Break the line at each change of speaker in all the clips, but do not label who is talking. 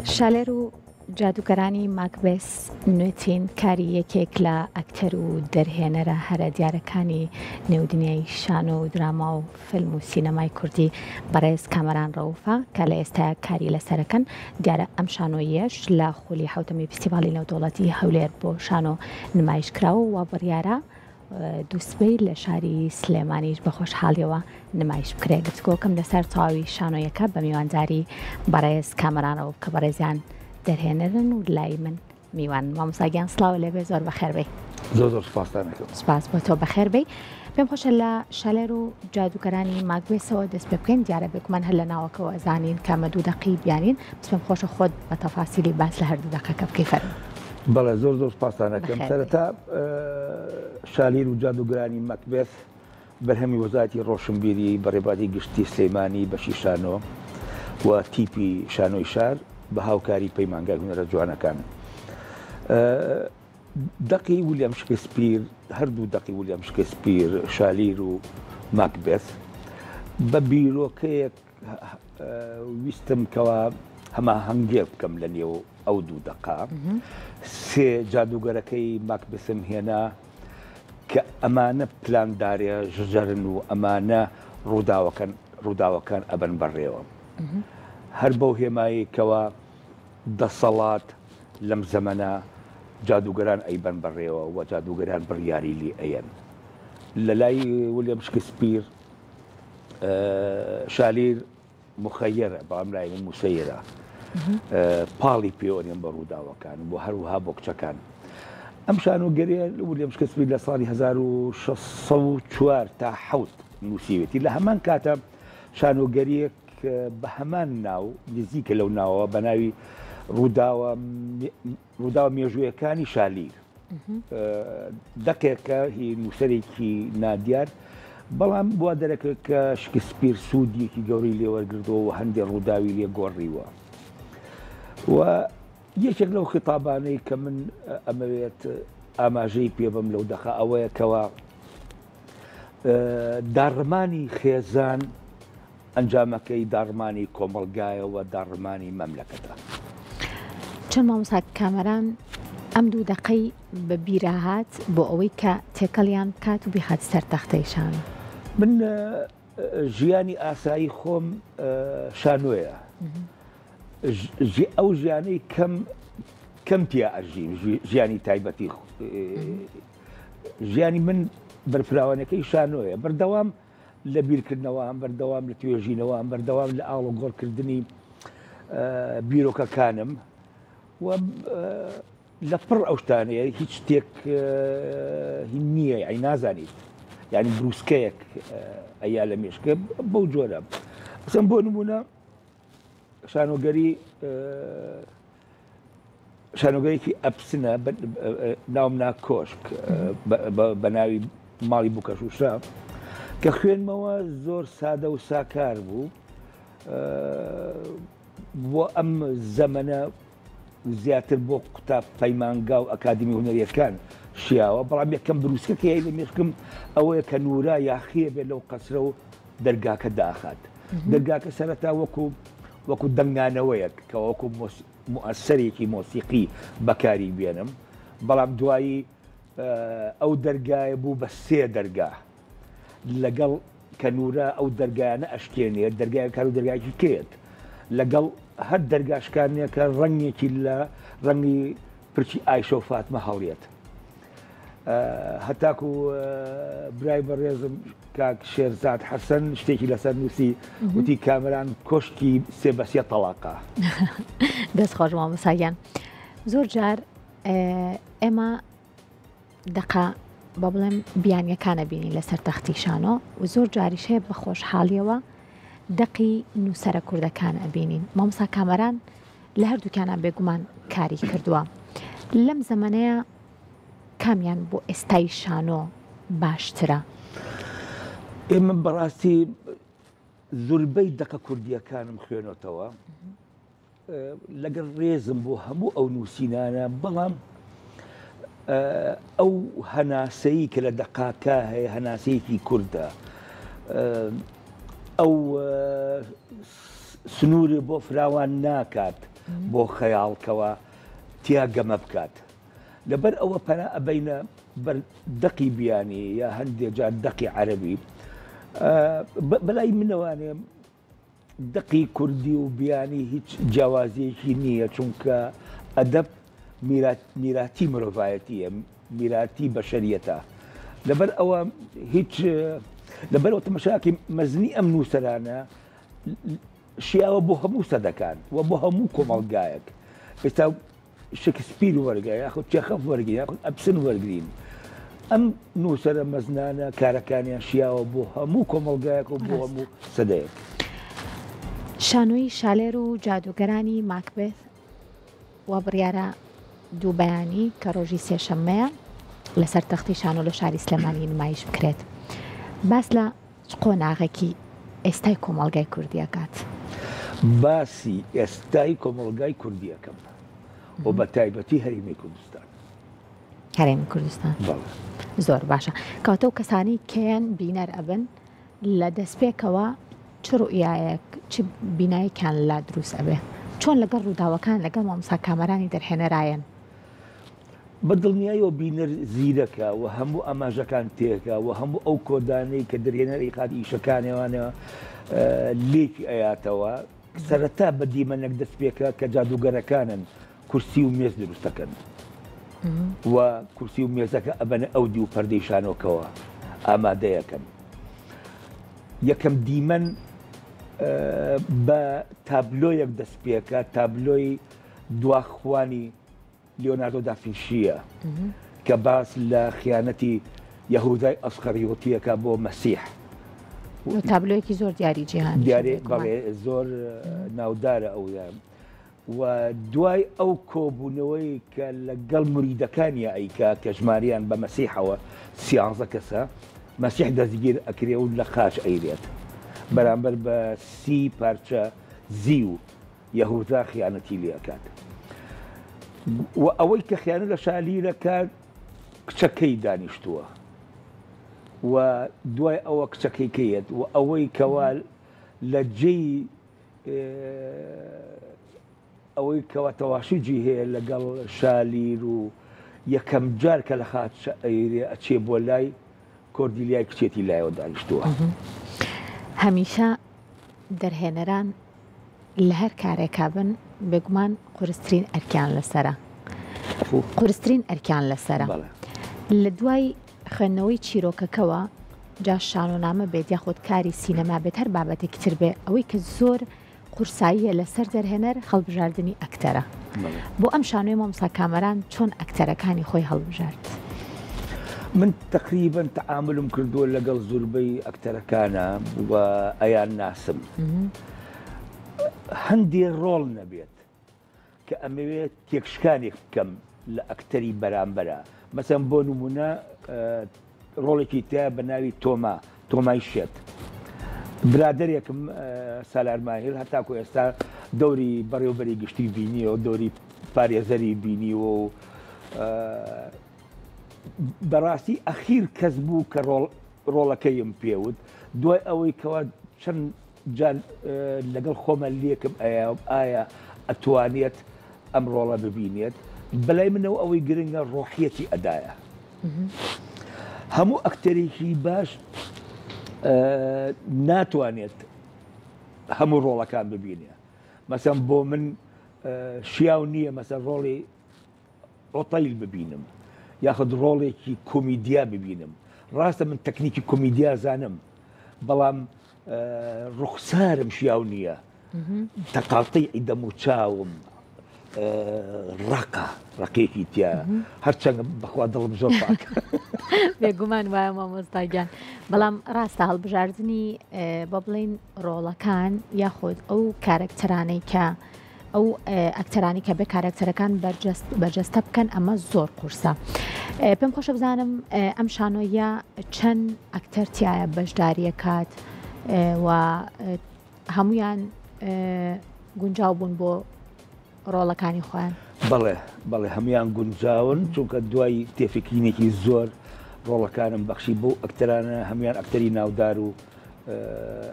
شالێر و جادوگەرانی ماکبێس نوێترین کاری یەکێک لە ئەکتەر و دەرهێنەرە هەرە دیارەکانی نێودنیای شانۆ و دراما و فیلم و سینەمای کوردی بەڕێز کامەران ڕەوفە کە لە ئێستا کاری لەسەرەکەن. دیارە ئەم شانۆیەش لە خۆلی حوتەمی فستیڤاڵی نێودەوڵەتی هەولێر بۆ شانۆ نمایش کراوە و بڕیارە دووسبەی لە شاری سلێمانیش بە خۆشحاڵیەوە نمایش بکرێ. گفتگۆکەم لەسەر تەواوی شانۆیەکە بە میوانجاری بەڕێز کامەرانەوە کە بەڕێزیان دەرهێنەرن و لای من میوان. مامۆستاگیان سڵاو لێبێ، زۆر بەخێربەی.
زۆر سپاسدانەکەم.
سپاس بۆ تۆ بەخێربەی. پێم خۆشە لە شالێر و جادوگەرانی ماکبێسەوە دەست پێ بکەین. دیارە بێکمان هەر لە ناوەکەەوە ئەزانین کە مە 2 دقی بیانین، بس پێم خۆشە خۆت بە تەفاسیلی باس لە هەردوو دقەکە بکەی فەرموو.
بەڵێ زۆر سپاسدانەکەم. سەرەتا شالیر و جادوگەرانی ماکبێس بەرهەمی وەزارەتی ڕۆشنبیری بەڕێبادی گشتی سلێمانی بەشی شانۆ و تیپی شانۆی شار بە هاوکاری پەیمانگای هونەرە جوانەکان. دەقی ویلیام شکسپیر، هەردوو دەقی ویلیام شکسپیر، شالیر و ماکبێس بە بیرۆکەیەک ویستم کەوا هەماهەنگێ بکەم لە نێو ئەو 2 دقا. سێ جادوگەرەکەی ماکبێسم هێنا کە ئەمانە پلاندارێ ژەرن و ئەمانە ڕووداوەکان ئەبەن بەڕێوە. هەر بەو هێمایی کەوا دەسەڵات لەم زەمەنە جادوگەران ئەیبەن بەڕێوە و جادوگەران بڕیاری لی ئەیەن. لە لای ویلیام شکسپیر شالیر مخەیرە، بەڵام لای من موسەیرە، پاڵی پێوەنێن بە ڕووداوەکان بۆ هەروەها بۆ کچەکان. ئەم شانۆگەریە ویلیام شکسپیر لە ساڵی 1604 تا 7 نووسیوێتی. لە هەمان کاتە شانۆگەریەک بە هەمان ناو نزیکە لەو ناوەوە بە ناوی ڕووداوە مێژوویەکانی شالیر. دەقێکە هی نووسەرێکی نادیار، بەڵام بوا دەرەکە کە شکسپیر سوودیەکی گەوری لێوەرگردەوە و هەندێک ڕووداوی لێ گۆڕیوە. و یەکێک لەو خیتابانەی کە من ئەمەوێت ئاماژەی پێ بم لەو دەخە ئەوەیە کەوە داڕمانی خێزان ئەنجامەکەی داڕمانی کۆمەڵگایەوە داڕمانی مەملەکەتە.
چەند مامۆستا کامەران ئەم 2 دقەی بە بیرهات بۆ ئەوەی کە تێکەڵیان بکات و بیخات سەر تەختەی شانۆ.
من ژیانی ئاسایی خۆم شانۆیە. ئەو ژیانەی کەم تیا ئەژین، ژیانی تایبەتی ژیانی من بەرپراوانەکەی شانۆیە. بەردەوام لە بیرکردنەوەم، بەردەوام لە توێژینەوەم، بەردەوام لە ئاڵ و گۆڕکردنی بیرۆکەکانم و لە پڕ ئەو شتانەیە هیچ شتێک نییە، ئەی نازانیت، یعنی بروسکەیەک ئەیا لە مێشکە بەو جۆرە. بەسەم بۆ نمونە شانۆگەرێکی ئەپسنە ناوم ناکۆشک بە ناوی ماڵی بووکەشوشە کە خوێنمەوە زۆر سادە و ساکار بوو. بۆ ئەم زەمەنە زیاتر بۆ قوتاب پەیمانگا و ئەکادمی هونەریەکان شیاوە، بەڵام یەکەم بروسکە کە لە مێشکم ئەوەیە کە نورا یاخیە بێت لەو قەسرە و دەرگاکە داخات. دەرگاکە سەرەتا وەکو دەنگانەوەیەک کە وەکو موسەرێکی مۆسیقی بەکاری بێنم، بەڵام دوایی ئەو دەرگایە بوو بە 3 دەرگا لەگەڵ کە نورا ئەو دەرگایانە ئەشکێنێت، دەرگای کار و دەرگایکی کێت لەگەڵ هەر دەرگاشکانێک کە ڕەنگێکی لە ڕەنگی پرچی ئایشە و فاتمە هەڵێت. هەتاکو برای بەڕێزم کاک شێرزاد حەسەن شتێکی لەسەر نووسی وتی کامەران کۆشکی سێبەسیە تەڵاقا.
دەستخۆش مامۆستاگیان. زۆر جار ئێمە دەقا بە بڵێم بیانیەکانە بینی لەسەر تەختی شانۆ و زۆر جاریش هەیە بە خۆشحاڵیەوە دەقی نووسەرە کوردەکان ئەبینین. مامۆستا کامەران لە هەردووکیانان بێگومان کاری کردووە. لەم زەمانەیە کامیان بۆ ئێستای شانۆ باشترە؟
ئێمە بەڕاستی زۆربەی دەقە کوردیەکانم خوێنەوەتەوە لەگەڵ ڕێزم بۆ هەموو ئەو نووسینانە، بەڵام ئەو هەناسەیی کە لە دەقاکە هەیە هەناسەیەکی کووردە، ئەو سنووری بۆ فراوان ناکات بۆ خەیاڵکەوە تیا گەمە بکات لەبەر ئەوە پەنا ئەبینە دەقی بیانی یا هەندێک جار دەقی عەرەبی بەلای منەوانێ دەقی کوردی و بیانی هیچ جیاوازیەکی نییە چونکە ئەدەب میراتی مرۆڤایەتیە میراتی بەشەریەتە لەبەر ئەوە هیچ لەبەرەوە تەماشاکی مەزنی ئەم نووسەرانە شیاوە بۆ هەموو سەدەکان و بۆ هەموو کۆمەڵگایەک ئێستا شێکسپیر وەرگای یاخود چێخەف وەرگین یاخود ئەبسن وەرگین ئەم نووسەرە مەزنانە کارەکانیان شیاوە بۆ هەموو کۆمەڵگایەک و بۆ هەموو سەدەیەک.
شانۆی شالێر و جادوگەرانی ماکبێت و بڕیارە دوو بەیانی کە ڕۆژی سێشەممەیە لەسەر تەختی شانۆ لە شاری سلێمانی نمایش بکرێت. باس لە قۆناغێکی ئێستای کۆمەڵگای کوردیەکات.
باسی ئێستای کۆمەڵگای کوردیەکەم و بە تایبەتی هەرێمی کوردستان.
هەرێمی کوردستان زۆر باشە. کەواتە و کەسانی کێیان بینەر ئەبن لە دەستپێکەوە چ ڕوئیایەک چ بینایەکان لا دروست ئەبێ چۆن لەگەڵ ڕووداوەکان لەگەڵ مامۆستا کامەرانی دەرهێنەرایەن.
بەدڵنیایەوە بینەر زیرەکە و هەموو ئاماژەکان تێکە و هەموو ئەو کۆدانەی کە دەرهێنەری خاتی ئیشەکانێوانەوە لێکی ئەیاتەوە سەرەتا بە دیمەنێک دەست پێکە کە جادوگەرەکانن کورسی و مێز دروستەکەن و کورسی و مێزەکە ئەبەنە ئەو دی و پەردەی شانۆکەوە ئامادەیەکەن. یەکەم دیمەن بە تابلۆیەک دەست پێکە تابلۆی دواخوانی لیۆناردۆ دافینشیە کە باس لە خیانەتی یەهودای ئەسخەریوتیەکە بۆ مەسیح.
تابلۆیەکی زۆر دیاری جیهان
دیارێ بەڵێ زۆر ناودارە ئەو و دوای ئەو کۆبوونەوەی کە لەگەڵ مریدەکانی ئەیکا کە ژماریان بە مەسیحەوە 13 کەسە مەسیح دەستگیر ئەکرێ و لە خاش ئەیرێت بەرامبەر بە 30 پارچە زی و یەهودا خیانەتی لێکات. و ئەوەی کە خیانە لە شالیرەکە کچەکەی دانیشتووە و دوای ئەوە کچەکەی کەیت و ئەوەی کەوا لە جێی ئەوەی کەوا تەواشیجی هەیە لەگەڵ شالیر و یەکەم جار کە لە خاچ ئەیرێ ئەچێ بۆ لای کۆردیلیای کچێتی لایەوە دانیشتووە.
هەمیشە دەرهێنەران لە هەر کارێکا بن بێگومان قورسترین ئەرکیان لەسەرە قورسترین ئەرکیان لەسەرە لە دوای خوێندنەوەی چیرۆکەکەوە جا شانۆنامە بێت یاخۆت کاری سینەما بێت هەر بابەتێکی تر بێ ئەوەی کە زۆر قورساییە لەسەر دەرهێنەر هەڵبژاردننی ئەکتەرە بۆ ئەم شانۆی مامۆستا کامەران چۆن ئەکتەرەکانی خۆی هەڵبژارد.
من تقریبا تعاملم کردووە لەگەڵ زۆربەی ئەکتەرەکانە و ئەیان ناسم هەندێک ڕۆڵ نەبێت کە ئەمەوێت تێکشکانێک بکەم لە ئەکتەری بەرامبەرە مەسەن بۆ نمونە ڕۆڵێکی تیا بە ناوی تۆمای شێت برادێکم سالار ماهر هەتاکو ئێستا دەوری بەڕێوەبەری گشتی بینیەوە دەوری پارێزەری بینیوە و بەڕاستی ئەخیر کەس بوو کە ڕۆڵەکەیم پێوت دوای ئەوەی کەوا چەند جان لەگەڵ خۆمە لێکم ئایا ئەتوانێت ئەم ڕۆڵە ببینێت بەلای منەوە ئەوەی گرنگە ڕۆحیەتی ئەدایە. هەموو ئەکتەرێکی باش ناتوانێت هەموو ڕۆڵەکان ببینێ مەسەن بۆ من شیاو نییە مەسەن ڕۆڵی ئۆتەیل ببینم یاخود ڕۆڵێکی کۆمیدیا ببینم ڕاستە من تەکنیکی کۆمیدیا زانم بەڵام ڕوخسارم شیاو نییە تەقاڵتەی ئیدەم و چاوم ڕقێکی تیا هەرچەند بەخوا دڵم زۆر پاک
بێگومان وایە مامۆستاگیان بەڵام ڕاستە هەڵبژاردننی بە بڵین ڕۆڵەکان یاخود ئەو کارکتەرانەی کە ئەو ئەکتەرانی کە بێ کارکتەرەکان بەرجەستە بکەن ئەمە زۆر قورسە. پێم خۆشە بزانم ئەم شانۆیە چەند ئەکتەر تایە بەشداریە کات و هەمویان گونجاو بوون بۆ ڕۆڵەکانی خۆیان.
بەڵێ هەمویان گونجاون چونکە دوای تێفکرینێکی زۆر ڕۆڵەکانم بەخشی بۆ ئەکتەرانە هەمویان ئەکتەری ناودار و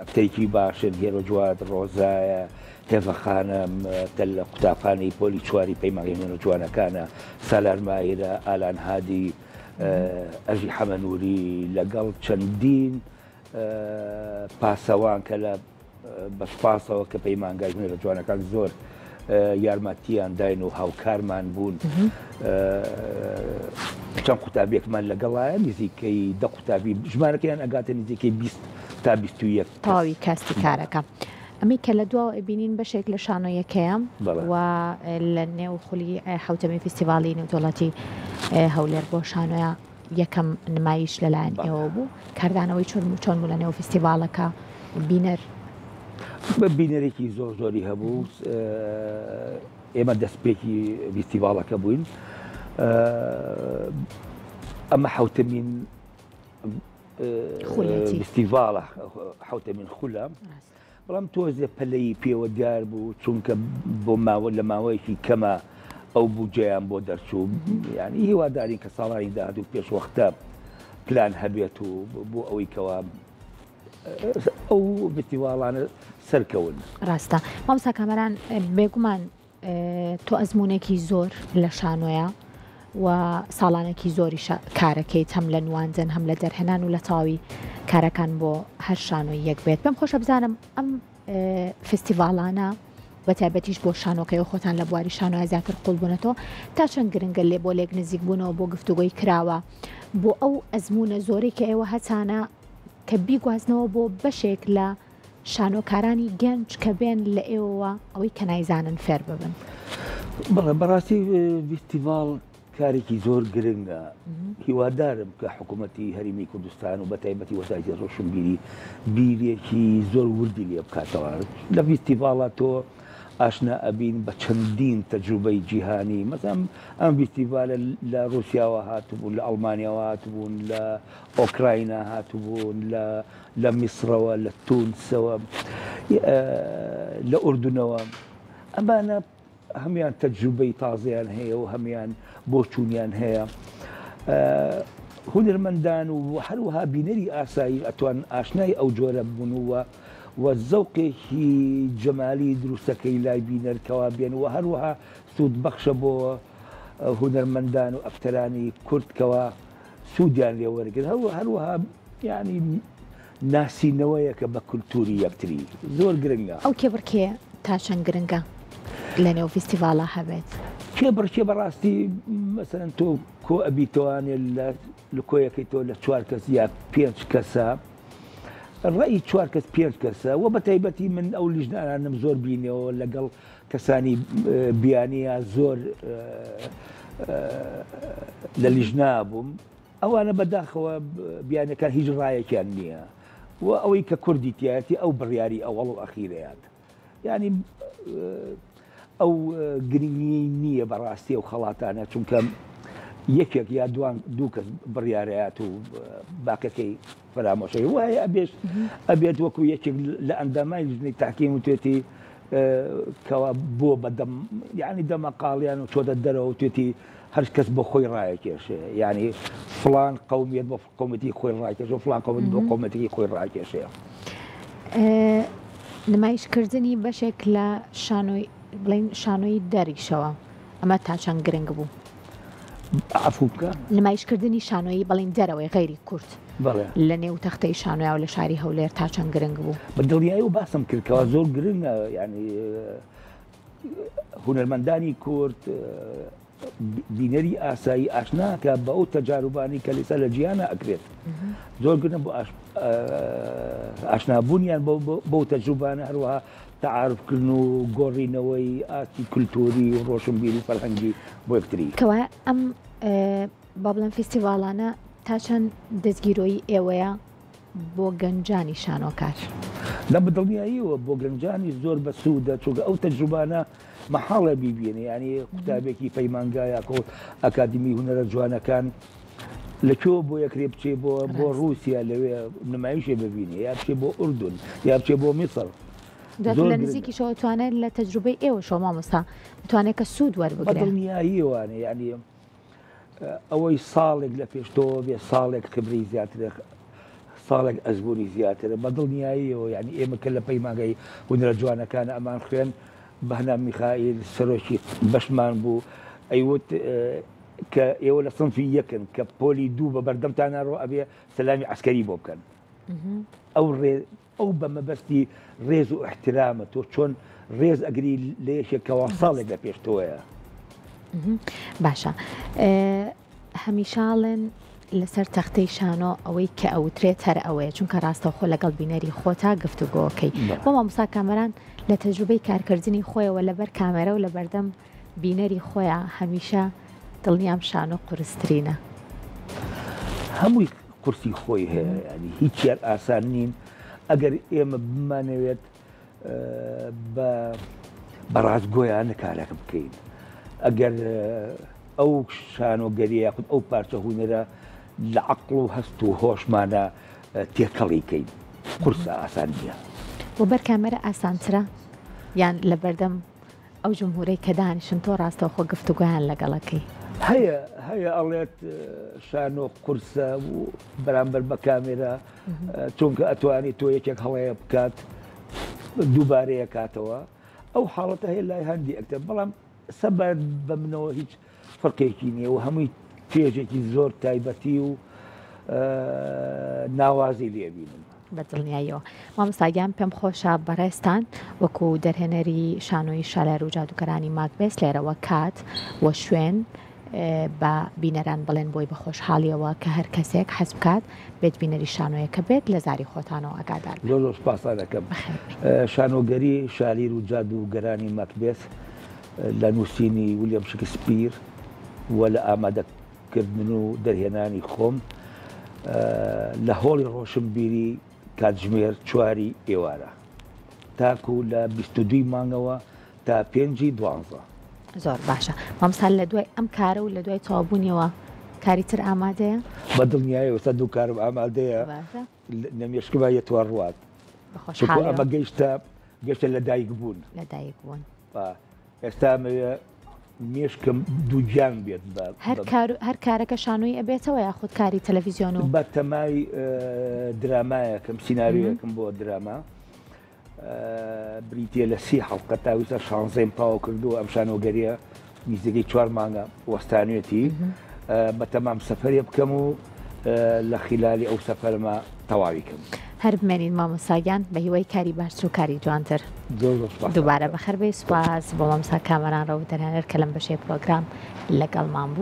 ئەکتەرێکی باشن، هێرە جواد، ڕۆزایە، هێڤە خانم، لە قوتابخانەی پۆلی چواری پەیمانگەی هێرە جوانەکانە، سالار ماهیرە، ئالان هادی، ئەژی حەمەنووری، لەگەڵ چەندین پاسەوان کە لە بەشپاسەوە کە پەیمانگای هێرە جوانەکان زۆر یارمەتیان داین و هاوکارمان بوون. چەند قوتابێکمان لەگەڵایە نزیکەی 10 قوتابی ژمارەکەیان ئەگاتە نزیکەی 20 تا 21
تەواوی کاستی کارەکە. ئەمی کە لە دواوە ئەبینین بەشێک لە شانۆیەکەیە و لە نێو خولی حوتەمی فستیڤاڵی نێودوڵەتی هەولێر بۆ شانۆیە یەکەم نمایش لەلایەن ئێوە بوو. کاردانەوەی چۆن بوو لە نێو فستیڤاڵەکە بینەر
بە بینەرێکی زۆر زۆری هەبوو. ئێمە دەستپێکی فستیڤاڵەکە بووین. ئەمە حوتەمین فستیڤاڵە، حوتەمین خولە، بەڵام تۆزێ پەلەی پێوە دیار بوو چونکە بۆ لە ماوەیەکی کەمە ئەو بودجەیان بۆ دەرچوو. یعنی هیوادارین کە ساڵانی داهاتوو پێشوەختە پلان هەبێت و بۆ ئەوەی کەوا ئەو فستیڤاڵانە سەرکەون.
ڕاستە. مامۆستا کامەران، بێگومان تۆ ئەزمونێکی زۆر لە شانۆیە و ساڵانێکی زۆری کارەکەیت هەم لە نواندن هەم لە دەرهێنان و لە تاوی کارەکان بۆ هەر شانۆی یەک بێت. پێم خۆشە بزانم ئەم فستیڤاڵانە بە تایبەتیش بۆ شانۆکەی خۆتان لە بواری شانۆیە زیاتر قوڵبوونەتەوە تا چەند گرنگە لێ بۆ لێک نزیک بوونەوە بۆ گفتوگۆی کراوە بۆ ئەو ئەزمونە زۆرێک کە ئێوە هەچانە کە بیگوازنەوە بۆ بەشێک لە شانۆکارانی گەنج کە بێن لە ئێوەوە ئەوەی کە نایزانن فێر ببن.
بەڵێ بەڕاستی فستیڤاڵ کارێکی زۆر گرنگە. هیوادارم کە حکوومەتی هەرێمی کوردستان و بە تایبەتی وەزارەتی ڕۆشنبیری بیرێکی زۆر وردی لێ بکاتەوە. لە فستیڤاڵە تۆ ئاشنا ئەبین بە چەندین تەجروبەی جیهانی. مەسەڵەن ئەم فستیڤالە لە رووسیاوە هاتوبوون، لە ئەڵمانیاوە هاتوبوون، لە ئۆکراینا هاتوبوون، لە میسرەوە، لە تونسەوە، لە ئوردونەوە. ئەمانە هەمیان تەجروبەی تازەیان هەیە و هەمیان بۆ چوونیان هەیە. هونەرمەندان و هەروەها بینەری ئاسایی ئەتوان ئاشنای ئەو جۆرە بوونەوە و زەوقێکی جەمالی دروستەکەی لای بینەرکەوا بێن و هەروەها سوود بەخشە بۆ هونەرمەندان و ئەکتەرانی کوردکەوە سوودیان لێ وەرگن. هەروەها یعنی ناسینەوەیەکە بە کولتوری یەکتری زۆر گرنگە.
ئەو کێبڕکێ تا چەند گرنگە لە نێو فستیڤاڵە هەبێت؟
کێبڕکێ بەڕاستی مەسەڵەن تۆ کۆ ئەبیتەوانێت لە کۆیەکەی تۆ لە 4 کەس یا 5 کەسە، ڕێی 4 کەس 5 کەسە و بە تایبەتی من ئەو لیژنانم زۆر بینەوە لەگەڵ کەسانی بیانیە زۆر لە لیژنا بووم. ئەوانە بەداخەوە بیانەکان هیچ ڕایەکیان نییە و ئەوەی کە کوردی تایەتی ئەو بڕیاری ئەوەڵ و ئەخیرەیات. یعنی ئەو گرنگی نییە بەڕاستی ئەو خەڵاتانە چونکە یەکێک یا دوو کەس بڕیارەیات و باکەکەی فرامۆشەی وایە ئەبێت وەکو یەکێک لە ئەندامای لیژنەی تاحکیم و توێتی کەوا بۆ بەدەم یعنی دەمەقاڵیان و چۆتە دەرەوە و توێتی هەر کەس بۆ خۆی ڕایەکێشێ. یعنی فڵان قەومیەت بۆ قەومەتی خۆی ڕاکێشێ و فڵان قەومەت بۆ قەومەتێکی خۆی ڕاکێشێ.
نمایشکردنی بەشێک لە شانۆی دەریشەوە ئەمە تا چەند گرنگ بوو؟
عفو بکە؟
نمایشکردنی شانۆیی بەڵین دەرەوەی غەیری کورد لە نێو تەختەی شانۆیە و لە شاری هەولێر تا چەند گرنگ بوو؟
بە دڵنیایی و باسم کردکەوە زۆر گرنگە. یعنی هونەرمەندانی کورد بینەری ئاسایی ئاشناکە بە ئەو تەجاروبانی کە لەسەر لە جیهانە ئەکرێت. زۆر گرنگ بۆ ئاشنابوونیان بەو تەجروبانە، هەروەها تعارفکردن و گۆڕینەوەی ئاتی کولتوری و ڕۆشنبیری فەرهەنگی بۆ یەکتری.
کەوا ئەم با بڵێن فستیڤاڵانە تا چەند دەستگیرۆیی ئێوەیە بۆ گەنجانی شانۆکار؟
لە بەدڵنیاییەوە بۆ گەنجانی زۆر بە سوودە چونکە ئەو تەجروبانە مەحاڵە بیبینێ. یعنی قوتابێکی پەیمانگایە ئەکادمی هونەرە جوانەکان لەکوێ بۆ یەکرێ بچێ بۆ رووسیا لەوێ نمایشێ ببینێ، یا بچێ بۆ ئوردون، یا بچێ بۆ میسر.
لە نزیکیشەوە توانێت لە تەجروبەی ئێوە شەو مامۆستا بتوانێت کە سوود وەربگرێت.
بەدڵنیاییوانە یعنی ئەوەی ساڵێک لە پێشتەوە بێ ساڵێک خبرەی زیاتر ساڵێک ئەزبوونی زیاترە بە دڵنیاییەوە یعنی ئێمە کە لە پەیمانگەی هونەرە جوانەکانە ئەمان خوێن بەهنا میخائیل سەرۆکی بەشمان بوو ئەیوت کە ئێوە لە سنفی یەکن کە پۆلی دوو بە بەردەمتانە ڕۆ ئەبێ سەلامی عسکەری بۆ بکەن ئەو بە مەبەستی ڕێز و احترامە تۆ چۆن ڕێز ئەگری لە یەکێکەوە ساڵێک لە پێشتۆیە
باشە هەمیشاڵن لەسەر تەختەی شانۆ ئەوەی کە ئەوترێت هەر ئەوەیە چونکە ڕاستەوخۆ لەگەڵ بینەری خۆتا گفتوگۆکەی بۆ مامۆستا کامەران لە تەجروبەی کارکردنی خۆیەوە لەبەر کامێرە و لە بەردەم بینەری خۆیان هەمیشە دڵنیام شانۆ قورسترینە
هەمووی قورسی خۆی هەیە ینی هیچیان ئاسان نین ئەگەر ئێمە بمانەوێت بە ڕاستگۆیانە کارێک بکەین ئەگەر ئەو شانۆگەریە یاخود ئەو پارچە هونەرە لە عەقڵ و هەست و هۆشمانە تێکەڵیکەین قورسە ئاسان نییە
بۆ بەر کامەرە ئاسانترە یان لە بەردەم ئەو جمهورەی کە دانیشن تۆ ڕاستەوخۆ گفتوگویان لەگەڵەکەی
هەیە ئەڵێت شانۆ قورسە و بەرامبەر بە کامێرە چونکە ئەتوانی تۆ یەکێک هەڵەیە بکات دووبارەیە کاتەوە ئەو حاڵەتە هەیە لای هەندی ئەکتەر بەڵام سەبەر بە منەوە هیچ فەرقێکی نییە و هەمووی پێژێکی زۆر تایبەتی و ناوازی لێبینن
بە دڵنیاییەوە مامۆستاگیان پێم خۆشە بەڕێستان وەکو دەرهێنەری شانۆی شالەر و جادوگەرانی ماکبێس لێرەوە کات وە شوێن بە بینەران بڵێن بۆی بە خۆشحاڵیەوە کە هەر کەسێک حەز بکات بێت بینەری شانۆیەکە بێت لە زاری خۆتانەوە ئاگادار
زۆر سپاسان دەکەم شانۆگەری شالیر و جادوگەرانی ماکبێس لە نووسینی ویلیام شکسپیر وە لە ئامادەکردن و دەرهێنانی خۆم لە هۆڵی ڕۆشنبیری کاتژمێر 4 ئێوارە تاکو لە 22 مانگەوە تا 5 12
زۆر باشە مامۆستا لە دوای ئەم کارە و لە دوای تەواوبوونیەوە کاری تر ئامادەیە
بە دڵنیاییەوە سەد دوو کارم ئامادەیە نەمێشکمە یەتوار ڕوات ئەمە گەشتە لە دایک بوون ئێستا مێشکم دوو گیان بێت
هەر کارەکە شانۆی ئەبێتەوە یاخود کاری تەلەڤیزیۆن و
بە تەمای درامایەکەم سیناریۆیەکم بۆ دراما بریتە لە 30 حەڵقە تاویستە 16 پاوە کردو ئەم شانۆگەریە میزەکەی 4 مانگە وەستانوێتی بە تەمام سەفەرێ بکەم و لە خلالی ئەو سەفەرمە تەواویکەم
هەر بمێنین مامۆستاگیان بە هیوای کاری باشتر و کاری جوانتر دووبارە بەخێربێی سوپاس بۆ مامۆستا کامەران ڕەو دەرهێنەر کە لەم بەشەی پرۆگرام لەگەڵمان بوو.